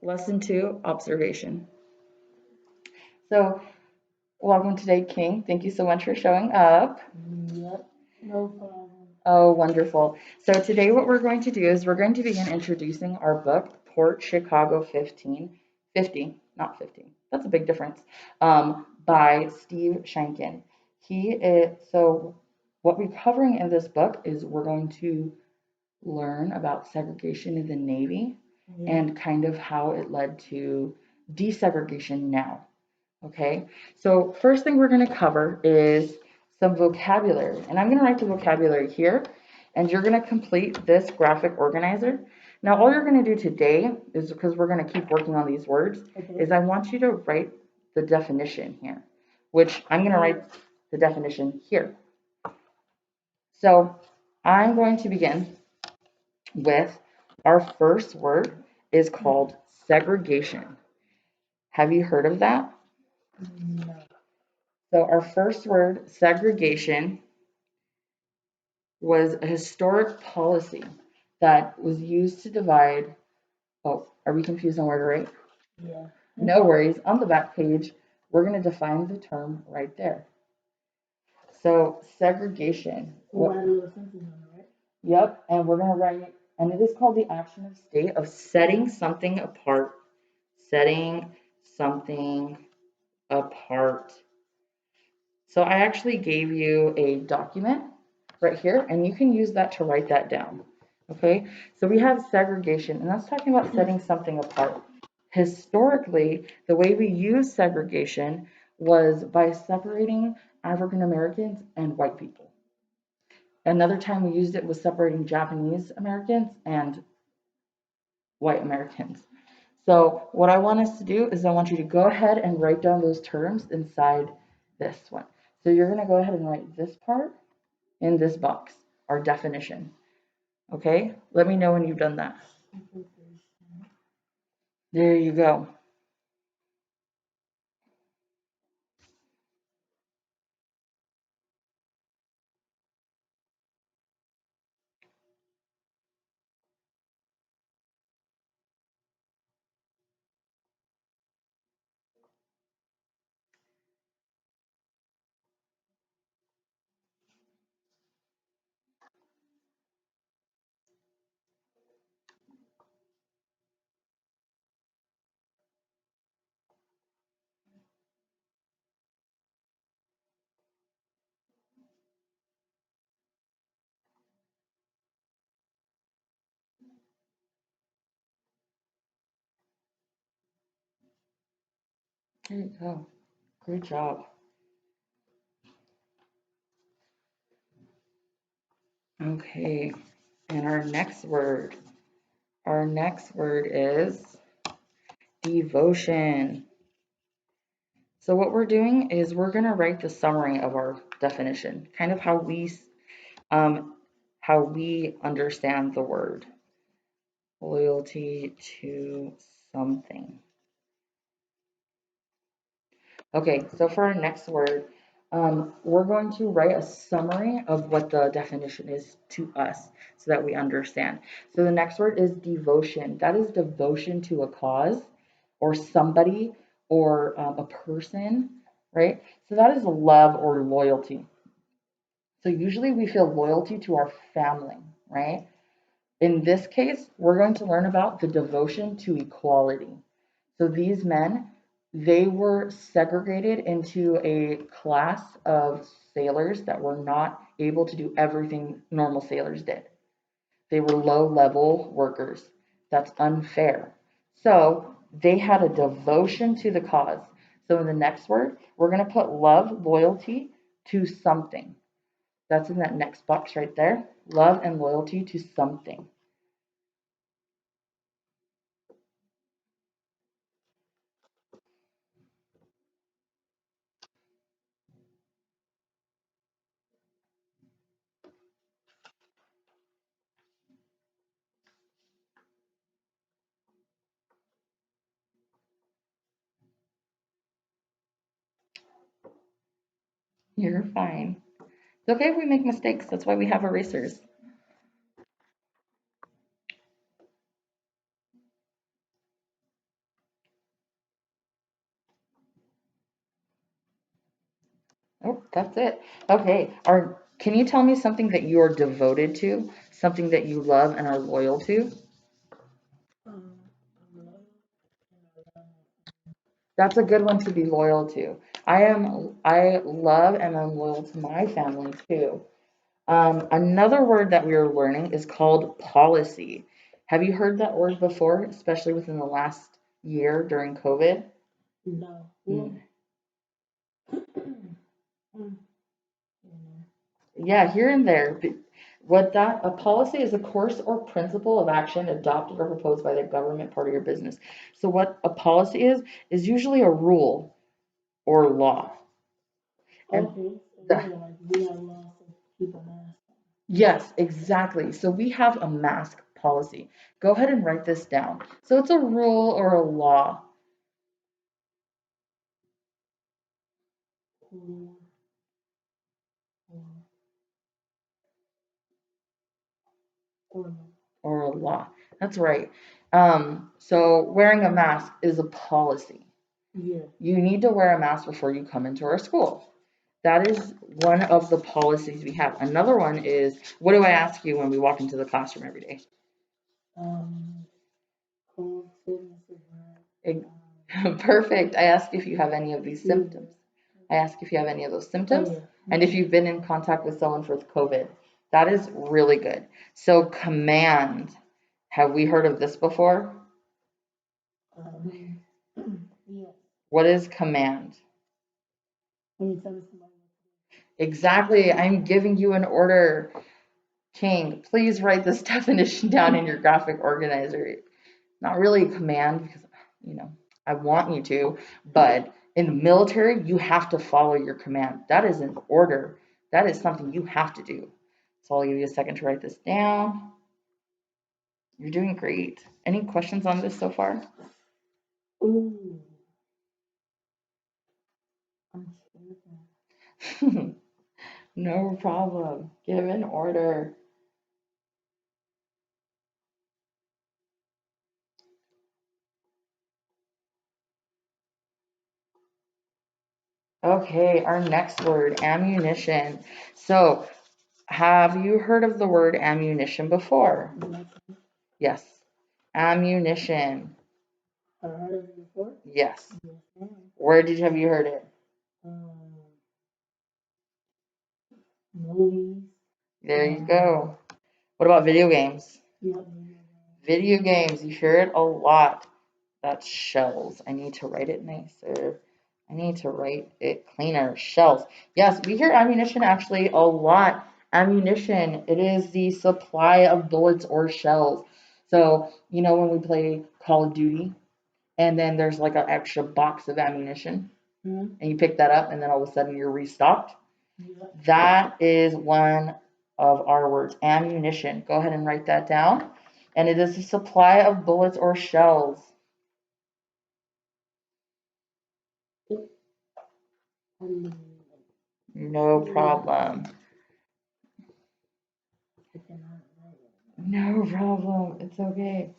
Lesson 2, observation. So, welcome today, King. Thank you so much for showing up. Yep, no problem. Oh, wonderful. So, today, what we're going to do is we're going to begin introducing our book, Port Chicago 50, not 15. That's a big difference, by Steve Shankin. So, what we're covering in this book is we're going to learn about segregation in the Navy and kind of how it led to desegregation now. Okay, so first thing we're going to cover is some vocabulary, and I'm going to write the vocabulary here, and you're going to complete this graphic organizer. Now, all you're going to do today is because we're going to keep working on these words, is I want you to write the definition here, which I'm going to write the definition here. So I'm going to begin with our first word is called segregation. Have you heard of that? No. So our first word, segregation, was a historic policy that was used to divide. Oh, are we confused on where to write? Yeah. No worries. On the back page, we're going to define the term right there. So segregation. We'll add a little sentence on it, right? Yep, and we're going to write, and it is called the action of state of setting something apart. Setting something apart. So I actually gave you a document right here, and you can use that to write that down. Okay, so we have segregation, and that's talking about setting something apart. Historically, the way we use segregation was by separating African Americans and white people. Another time we used it was separating Japanese Americans and white Americans. So what I want us to do is I want you to go ahead and write down those terms inside this one. So you're going to go ahead and write this part in this box, our definition. Okay? Let me know when you've done that. There you go. There you go. Great job. Okay. And our next word is devotion. So what we're doing is we're going to write the summary of our definition, kind of um, how we understand the word loyalty to something. Okay, so for our next word, we're going to write a summary of what the definition is to us so that we understand. So the next word is devotion. That is devotion to a cause or somebody or a person, right? So that is love or loyalty. So usually we feel loyalty to our family, right? In this case, we're going to learn about the devotion to equality. So these men, they were segregated into a class of sailors that were not able to do everything normal sailors did. They were low level workers. That's unfair. So they had a devotion to the cause. So in the next word, we're going to put love, loyalty to something. That's in that next box right there. Love and loyalty to something. You're fine. It's okay if we make mistakes. That's why we have erasers. Oh, that's it. Okay. Can you tell me something that you are devoted to, something that you love and are loyal to? Um, love and That's a good one to be loyal to. I love and I'm loyal to my family too. Another word that we are learning is called policy. Have you heard that word before, especially within the last year during COVID? no. Mm, Mm, you know. yeah, here and there. What that a policy is a course or principle of action adopted or proposed by the government part of your business. So what a policy is usually a rule or law. And Okay, so the, yeah, like we have laws to keep a mask yes, exactly. So we have a mask policy. Go ahead and write this down. So it's a rule or a law. on. Or, or, Or a law. That's right. So wearing a mask is a policy. yeah. You need to wear a mask before you come into our school. That is one of the policies we have. Another one is, what do I ask you when we walk into the classroom every day? Um, cold, sickness, Ex- um, Perfect. I ask if you have any of these fever. symptoms. I ask if you have any of those Oh symptoms yeah. and if you've been in contact with someone with COVID. That is really good. So, command. Have we heard of this before? Um, yeah. What is command? When you tell me somebody Exactly. I'm giving you an order. King, please write this definition down in your graphic organizer. Not really a command because, you know, I want you to, but in the military, you have to follow your command. That is an order. That is something you have to do. So I'll give you a second to write this down. You're doing great. Any questions on this so far? ooh, I'm tripping. No problem. Give an order. Okay, our next word, ammunition. So, have you heard of the word ammunition before? Yes, Yes. Ammunition. I heard of it before. Yes. Yes, ma'am. Where did have you heard it? Um, movies. There you go. What about video games? Yep. Video games, you hear it a lot. That's shells. I need to write it nicer. I need to write it cleaner. Shells. Yes, we hear ammunition actually a lot. Ammunition, it is the supply of bullets or shells. So, you know, when we play Call of Duty and then there's like an extra box of ammunition Hmm. and you pick that up and then all of a sudden you're restocked. Yep. That is one of our words, ammunition. Go ahead and write that down. And it is a supply of bullets or shells. Um, No problem. I cannot write it. No problem. It's okay.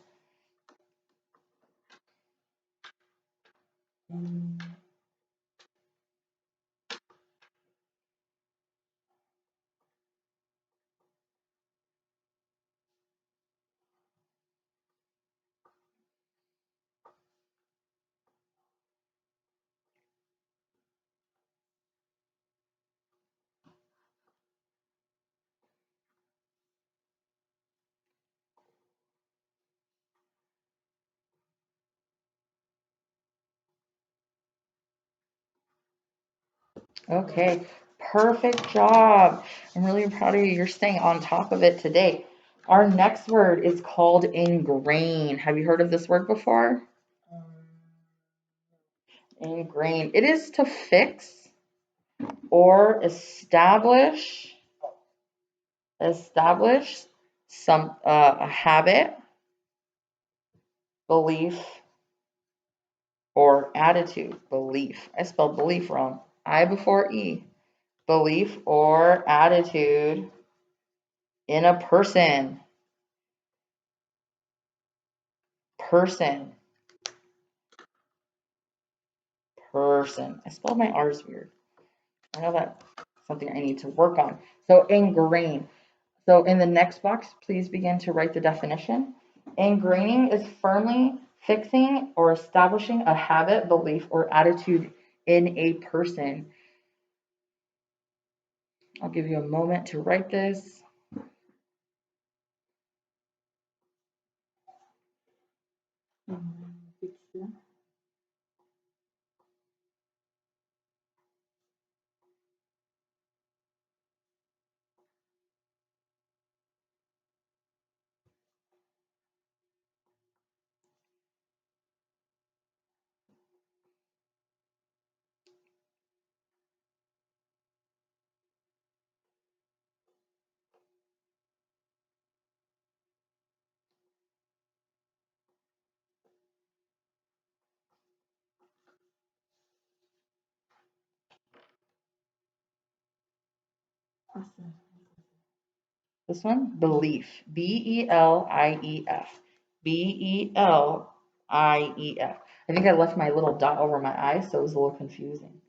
Um, Okay. Perfect job. I'm really proud of you. You're staying on top of it today. Our next word is called ingrain. Have you heard of this word before? um, Ingrain. It is to fix or establish some a habit, belief, or attitude. Belief. I spelled belief wrong. I before E. Belief or attitude in a person. Person. Person. I spelled my R's weird. I know that's something I need to work on. So ingrain. So in the next box, please begin to write the definition. Ingraining is firmly fixing or establishing a habit, belief, or attitude in a person. I'll give you a moment to write this. Fiction. Awesome. This one, belief. Belief. Belief. I think I left my little dot over my eye, so it was a little confusing.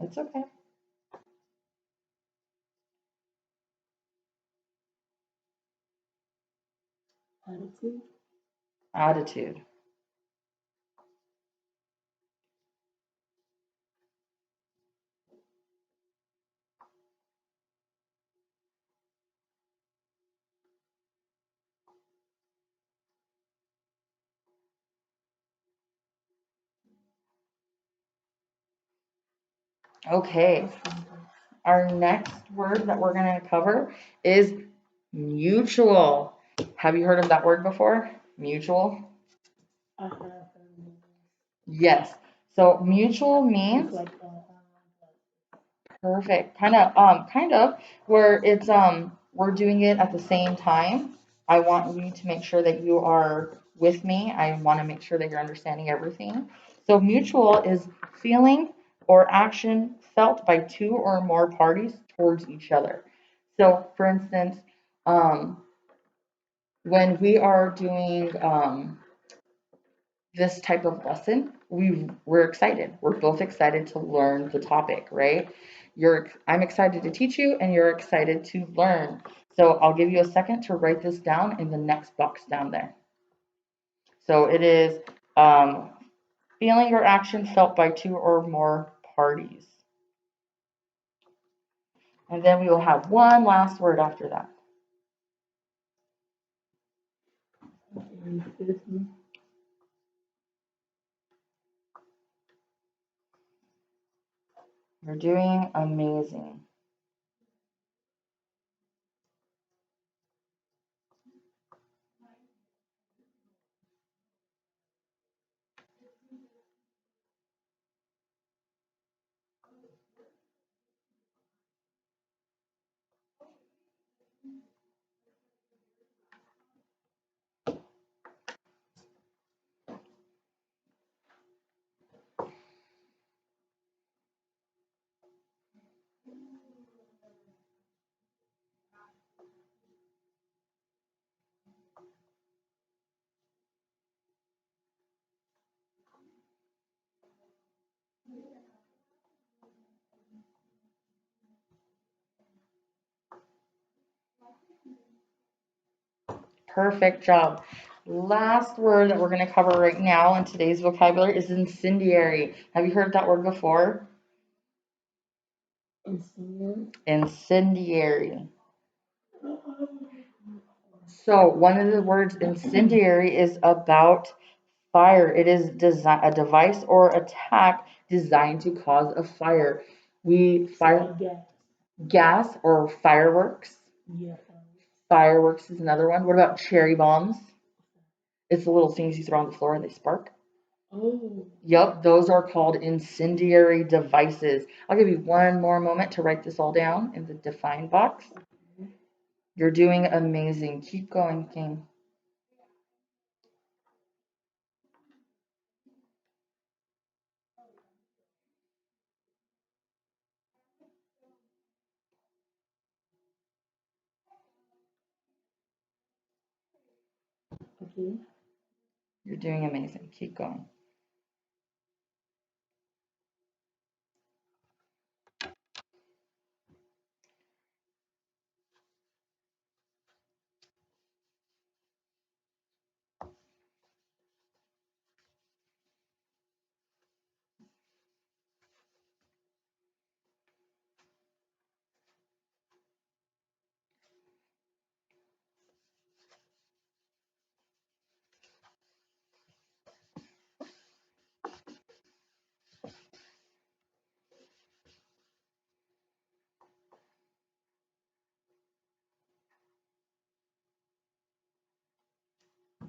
It's okay. Attitude. Attitude. Okay. Our next word that we're going to cover is mutual. Have you heard of that word before? Mutual? I have Yes. So mutual it's means like perfect. Kind of where it's we're doing it at the same time. I want you to make sure that you are with me. I want to make sure that you're understanding everything. So mutual is feeling or action felt by two or more parties towards each other. So for instance, um, when we are doing this type of lesson, we're excited. We're both excited to learn the topic, right? I'm excited to teach you and you're excited to learn. So I'll give you a second to write this down in the next box down there. So it is um, feeling or action felt by two or more parties. And then we will have one last word after that. citizen. You're doing amazing. Perfect job. Last word that we're going to cover right now in today's vocabulary is incendiary. Have you heard that word before? Incendiary. So one of the words incendiary is about fire. It is a device or attack designed to cause a fire. We fire gas or fireworks. Yeah. Fireworks is another one. What about cherry bombs? It's the little things you throw on the floor and they spark. Oh. Yep, those are called incendiary devices. I'll give you one more moment to write this all down in the define box. You're doing amazing. Keep going, King. Okay. You're doing amazing. Keep going.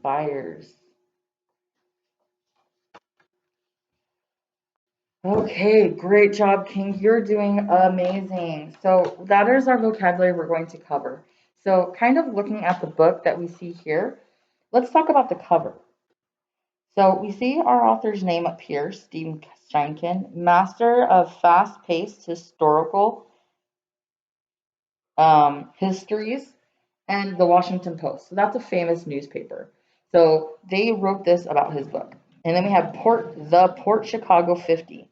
fires. Okay, great job, King. You're doing amazing. So that is our vocabulary we're going to cover. So kind of looking at the book that we see here, let's talk about the cover. So we see our author's name up here, Stephen Steinken, master of fast-paced historical histories and the Washington Post. So that's a famous newspaper. So they wrote this about his book. And then we have the Port Chicago 50,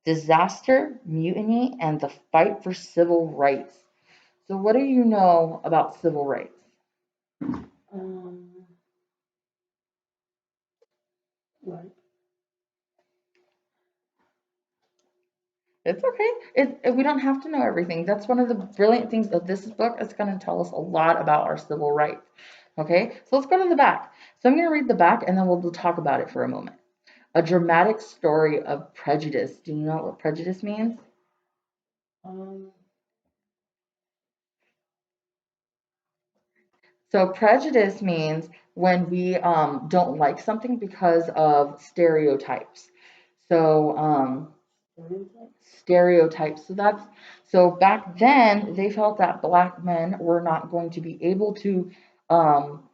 Disaster, Mutiny, and the Fight for Civil Rights. So what do you know about civil rights? Right. It's okay. We don't have to know everything. That's one of the brilliant things of this book. It's going to tell us a lot about our civil rights. Okay, so let's go to the back. So I'm going to read the back and then we'll talk about it for a moment. A dramatic story of prejudice. Do you know what prejudice means? So prejudice means when we don't like something because of stereotypes. So stereotypes. So back then they felt that black men were not going to be able to um,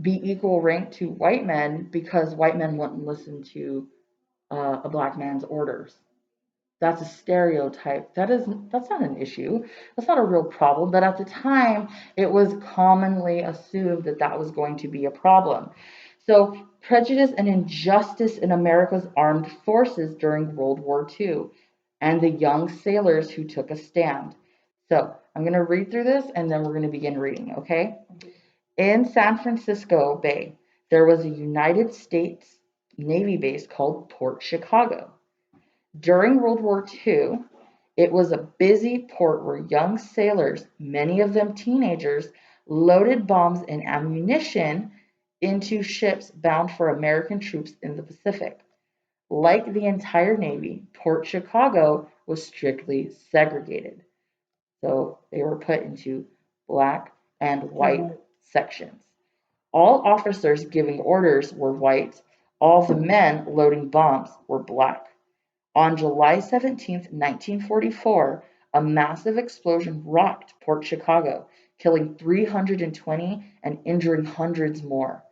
be equal rank to white men because white men wouldn't listen to a black man's orders. That's a stereotype. That's not an issue. That's not a real problem. But at the time, it was commonly assumed that that was going to be a problem. So prejudice and injustice in America's armed forces during World War II and the young sailors who took a stand. So I'm going to read through this and then we're going to begin reading, okay? In San Francisco Bay, there was a United States Navy base called Port Chicago. During World War II, it was a busy port where young sailors, many of them teenagers, loaded bombs and ammunition into ships bound for American troops in the Pacific. Like the entire Navy, Port Chicago was strictly segregated. So they were put into black and white sections. All officers giving orders were white. All the men loading bombs were black. On July 17, 1944, a massive explosion rocked Port Chicago, killing 320 and injuring hundreds more.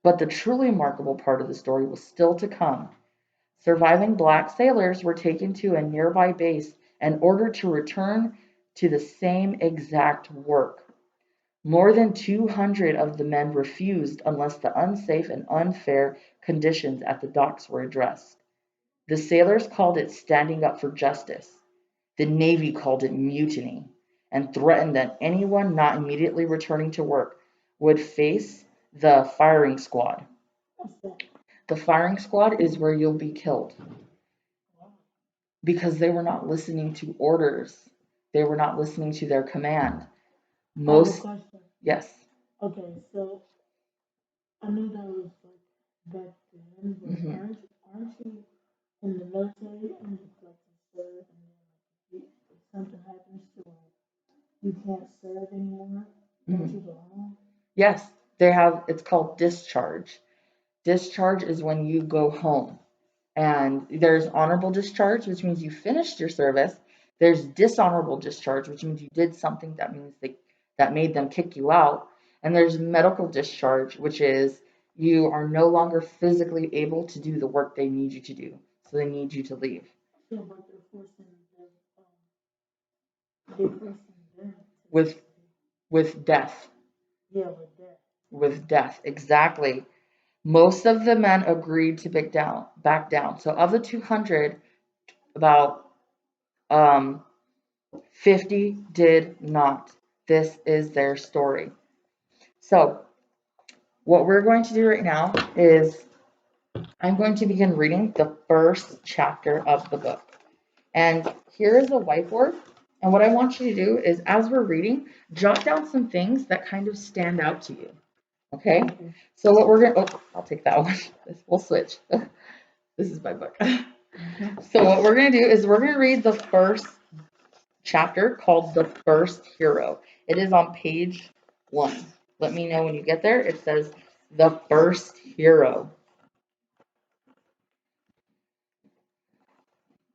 But the truly remarkable part of the story was still to come. Surviving black sailors were taken to a nearby base and ordered to return to the same exact work. More than 200 of the men refused unless the unsafe and unfair conditions at the docks were addressed. The sailors called it standing up for justice. The Navy called it mutiny and threatened that anyone not immediately returning to work would face the firing squad. The firing squad is where you'll be killed because they were not listening to orders. They were not listening to their command. Most, yes. Okay, so I knew that was like back then, but aren't you in the military and you like to serve and then like if something happens to you can't serve anymore, don't you go home? Yes, it's called discharge. Discharge is when you go home. And there's honorable discharge, which means you finished your service. There's dishonorable discharge, which means you did something that made them kick you out. And there's medical discharge, which is you are no longer physically able to do the work they need you to do. So they need you to leave. Yeah, but they're forcing them With death. Yeah, with death. With death, exactly. Most of the men agreed to back down. So of the 200, about 50 did not. This is their story. So what we're going to do right now is I'm going to begin reading the first chapter of the book. And here is a whiteboard. And what I want you to do is, as we're reading, jot down some things that kind of stand out to you. Okay? So what we're going to, I'll take that one. We'll switch. This is my book. So what we're going to do is we're going to read the first chapter called The First Hero. It is on page 1. Let me know when you get there. It says the first hero.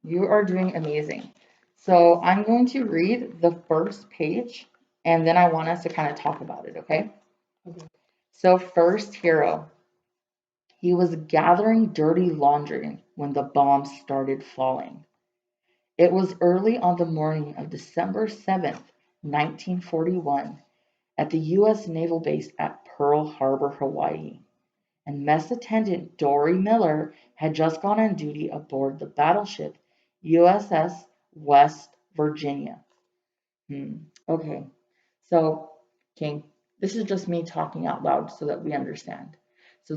You are doing amazing. So I'm going to read the first page and then I want us to kind of talk about it, okay? Okay. So, first hero. He was gathering dirty laundry when the bombs started falling. It was early on the morning of December 7th, 1941, at the U.S. Naval Base at Pearl Harbor, Hawaii, and Mess Attendant Dory Miller had just gone on duty aboard the battleship USS West Virginia. Okay, so, King, this is just me talking out loud so that we understand. So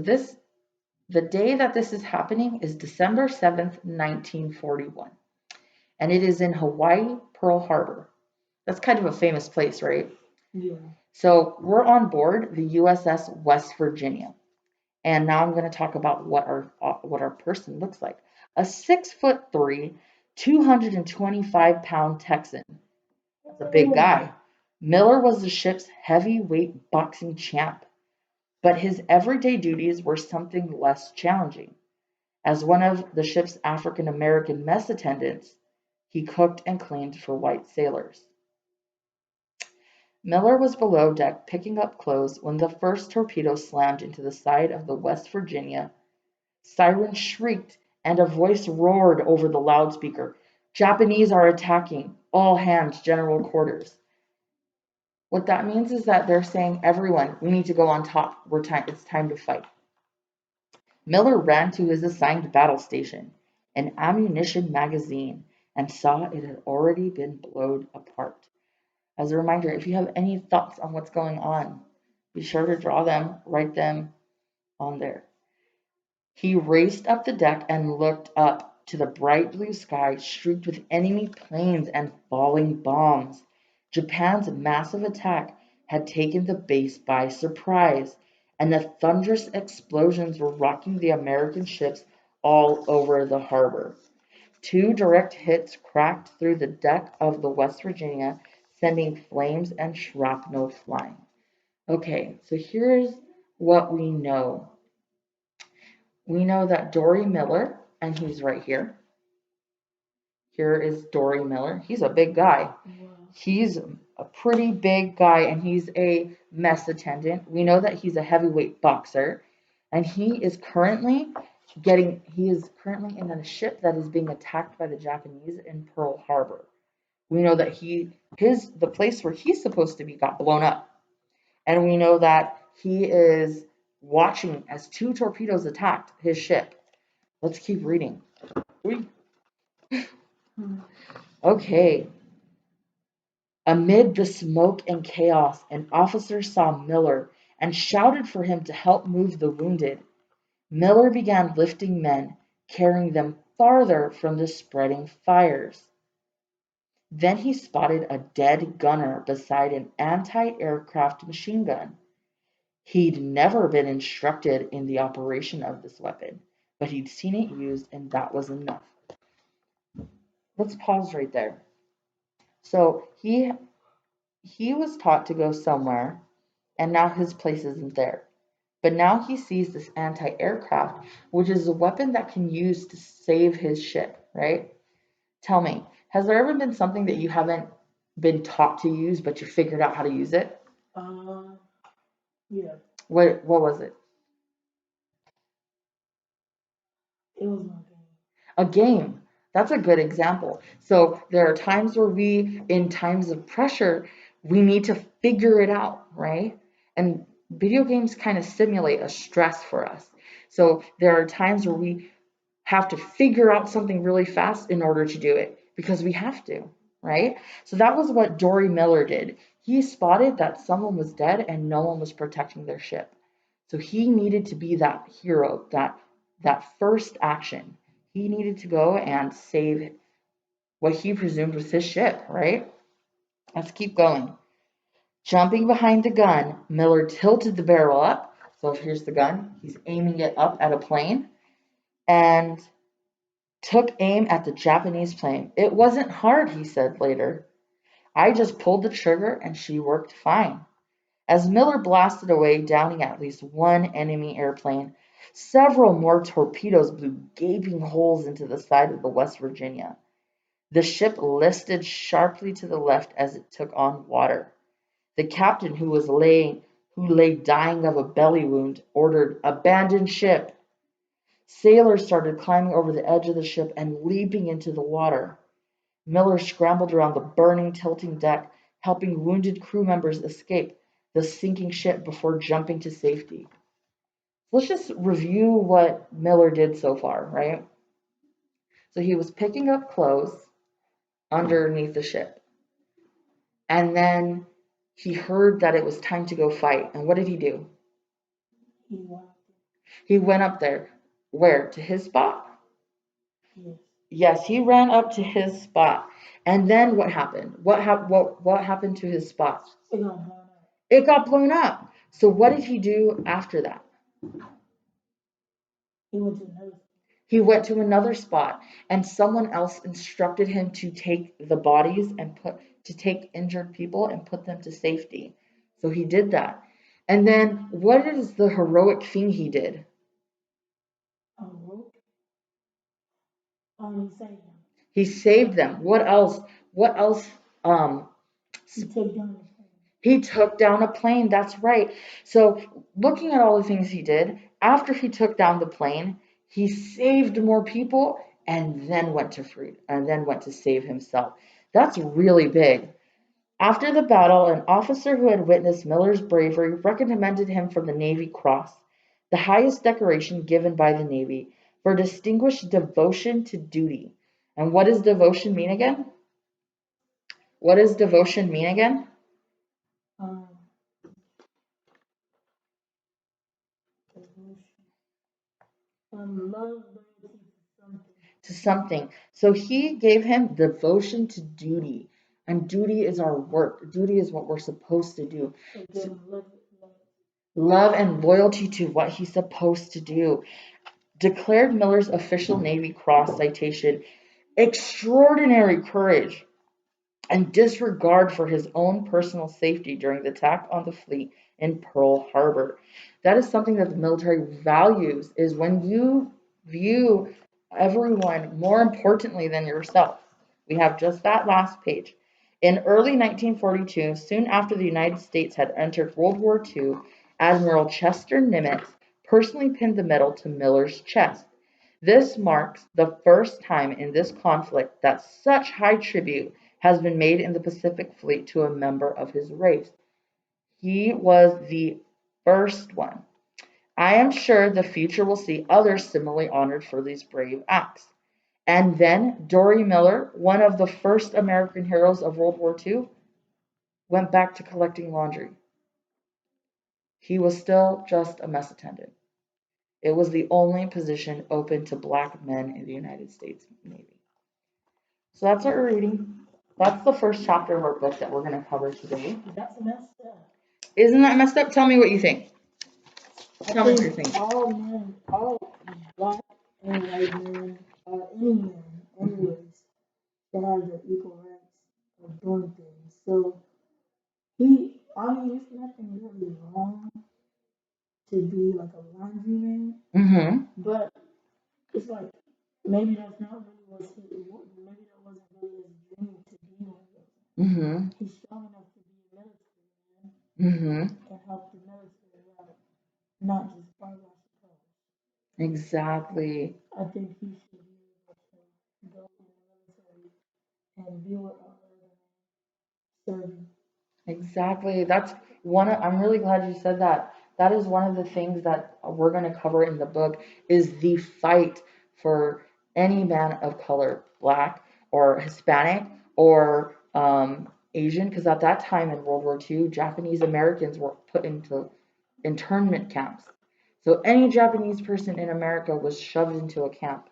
the day that this is happening is December 7th, 1941, and it is in Hawaii, Pearl Harbor. That's kind of a famous place, right? Yeah. So we're on board the USS West Virginia, and now I'm going to talk about what our person looks like. A 6'3", 225-pound Texan. That's a big guy. Miller was the ship's heavyweight boxing champ, but his everyday duties were something less challenging. As one of the ship's African American mess attendants, he cooked and cleaned for white sailors. Miller was below deck picking up clothes when the first torpedo slammed into the side of the West Virginia. Sirens shrieked and a voice roared over the loudspeaker. Japanese are attacking. All hands, general quarters. What that means is that they're saying, everyone, we need to go on top. It's time to fight. Miller ran to his assigned battle station, an ammunition magazine, and saw it had already been blown apart. As a reminder, if you have any thoughts on what's going on, be sure to draw them, write them on there. He raced up the deck and looked up to the bright blue sky streaked with enemy planes and falling bombs. Japan's massive attack had taken the base by surprise, and the thunderous explosions were rocking the American ships all over the harbor. Two direct hits cracked through the deck of the West Virginia, sending flames and shrapnel flying. Okay, so here's what we know. We know that Dory Miller, and he's right here. Here is Dory Miller. He's a big guy. Wow. He's a pretty big guy, and he's a mess attendant. We know that he's a heavyweight boxer, and he is currently in a ship that is being attacked by the Japanese in Pearl Harbor. We know that the place where he's supposed to be got blown up, and we know that he is watching as two torpedoes attacked his ship. Let's keep reading. Okay. Amid the smoke and chaos, an officer saw Miller and shouted for him to help move the wounded. Miller began lifting men, carrying them farther from the spreading fires. Then he spotted a dead gunner beside an anti-aircraft machine gun. He'd never been instructed in the operation of this weapon, but he'd seen it used, and that was enough. Let's pause right there. So he was taught to go somewhere, and now his place isn't there. But now he sees this anti-aircraft, which is a weapon that can use to save his ship, right? Tell me, has there ever been something that you haven't been taught to use, but you figured out how to use it? Yeah. What was it? It was my game. A game. That's a good example. So there are times where in times of pressure, we need to figure it out, right? And video games kind of simulate a stress for us. So there are times where we have to figure out something really fast in order to do it because we have to, right? So that was what Dory Miller did. He spotted that someone was dead and no one was protecting their ship. So he needed to be that hero, that first action. He needed to go and save what he presumed was his ship, right? Let's keep going. Jumping behind the gun, Miller tilted the barrel up. So here's the gun. He's aiming it up at a plane and took aim at the Japanese plane. It wasn't hard, he said later. I just pulled the trigger and she worked fine. As Miller blasted away, downing at least one enemy airplane, several more torpedoes blew gaping holes into the side of the West Virginia. The ship listed sharply to the left as it took on water. The captain, who lay dying of a belly wound, ordered, "Abandon ship." Sailors started climbing over the edge of the ship and leaping into the water. Miller scrambled around the burning, tilting deck, helping wounded crew members escape the sinking ship before jumping to safety. Let's just review what Miller did so far, right? So he was picking up clothes underneath the ship. And then he heard that it was time to go fight. And what did he do? He went up there. Where? To his spot? Yes, he ran up to his spot. And then what happened? What happened to his spot? It got blown up. So what did he do after that? He went to another spot, and someone else instructed him to take the bodies and take injured people and put them to safety. So he did that. And then what is the heroic thing he did? He saved them. What else? What else? He took down a plane. That's right. So looking at all the things he did, after he took down the plane, he saved more people and then went to save himself. That's really big. After the battle, an officer who had witnessed Miller's bravery recommended him for the Navy Cross, the highest decoration given by the Navy, for distinguished devotion to duty. And what does devotion mean again? What does devotion mean again? Love to something. So he gave him devotion to duty. And duty is our work. Duty is what we're supposed to do. So, love and loyalty to what he's supposed to do. Declared Miller's official Navy Cross citation, extraordinary courage and disregard for his own personal safety during the attack on the fleet in Pearl Harbor. That is something that the military values, is when you view everyone more importantly than yourself. We have just that last page. In early 1942, soon after the United States had entered World War II, Admiral Chester Nimitz personally pinned the medal to Miller's chest. This marks the first time in this conflict that such high tribute has been made in the Pacific Fleet to a member of his race. He was the first one. I am sure the future will see others similarly honored for these brave acts. And then Dory Miller, one of the first American heroes of World War II, went back to collecting laundry. He was still just a mess attendant. It was the only position open to Black men in the United States Navy. So that's what we're reading. That's the first chapter of our book that we're going to cover today. That's messed up. Isn't that messed up? Tell me what you think. Tell me what you think. All men, all Black and white men, any man, any race, they have their equal rights of doing things. So it's nothing really wrong to be like a laundry man. Mm-hmm. But it's like maybe that's not really maybe that wasn't really his dream to be one of those. Mm-hmm. He's strong enough to be a military man. Mm-hmm. And help the military out, not just fight off the coast. Exactly. I think he should be able to go in the military and be with other serving. Exactly. I'm really glad you said that. That is one of the things that we're going to cover in the book is the fight for any man of color, Black or Hispanic or Asian, because at that time in World War II, Japanese Americans were put into internment camps. So any Japanese person in America was shoved into a camp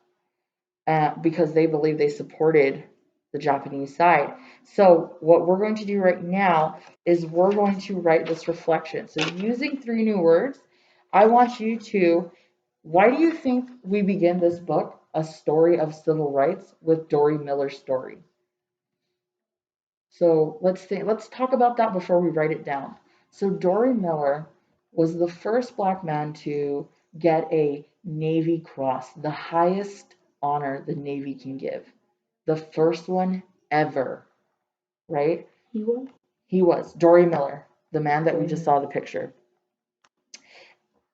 because they believed they supported the Japanese side. So what we're going to do right now is we're going to write this reflection. So using 3 new words, I want you to, why do you think we begin this book, A Story of Civil Rights, with Dory Miller's story? So let's talk about that before we write it down. So Dory Miller was the first Black man to get a Navy Cross, the highest honor the Navy can give. The first one ever, right? He was? He was Dory Miller, the man that we just saw the picture.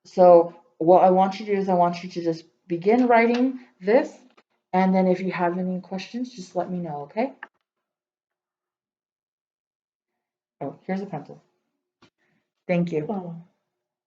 So what I want you to do is I want you to just begin writing this, and then if you have any questions, just let me know, okay? Oh, here's a pencil. Thank you. Oh.